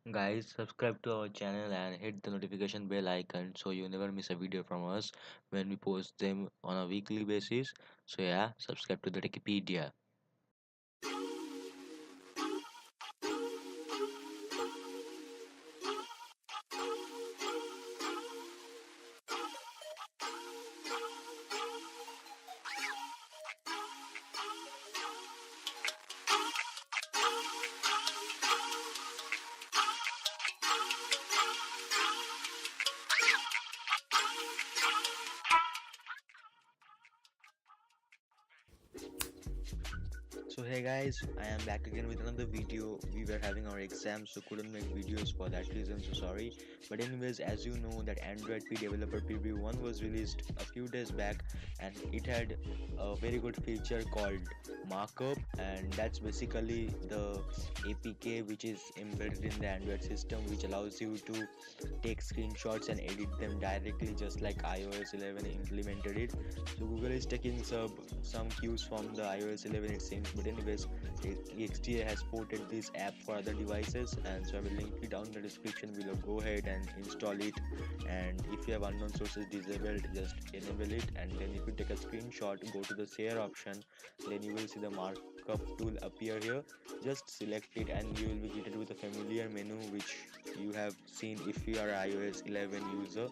Guys, subscribe to our channel and hit the notification bell icon so you never miss a video from us when we post them on a weekly basis. So yeah, subscribe to the Techipedia. So hey guys, I am back again with another video. We were having our exams so couldn't make videos for that reason, so sorry. But anyways, as you know that Android P Developer Preview 1 was released a few days back and it had a very good feature called Markup, and that's basically the APK which is embedded in the Android system, which allows you to take screenshots and edit them directly just like iOS 11 implemented it. So Google is taking some cues from the iOS 11 it seems, but anyways, XDA has ported this app for other devices, and so I will link it down in the description below. Go ahead and install it, and if you have unknown sources disabled, just enable it, and then if you take a screenshot, go to the share option, then you will see the markup tool appear here. Just select it and you will be greeted with a familiar menu which you have seen if you are iOS 11 user.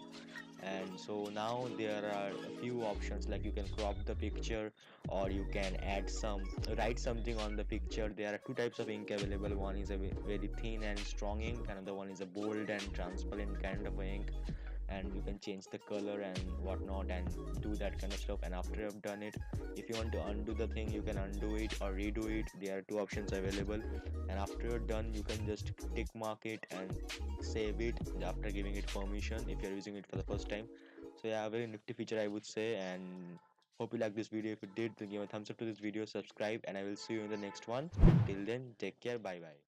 And so now there are a few options, like you can crop the picture or you can write something on the picture. There are two types of ink available. One is a very thin and strong ink, another one is a bold and transparent kind of ink, and you can change the color and whatnot and do that kind of stuff. And after you've done it, if you want to undo the thing, you can undo it or redo it. There are two options available, and after you're done, you can just tick mark it and save it after giving it permission if you're using it for the first time. So yeah, a very nifty feature I would say, and hope you like this video. If you did, then give a thumbs up to this video, subscribe, and I will see you in the next one. Till then, take care, bye bye.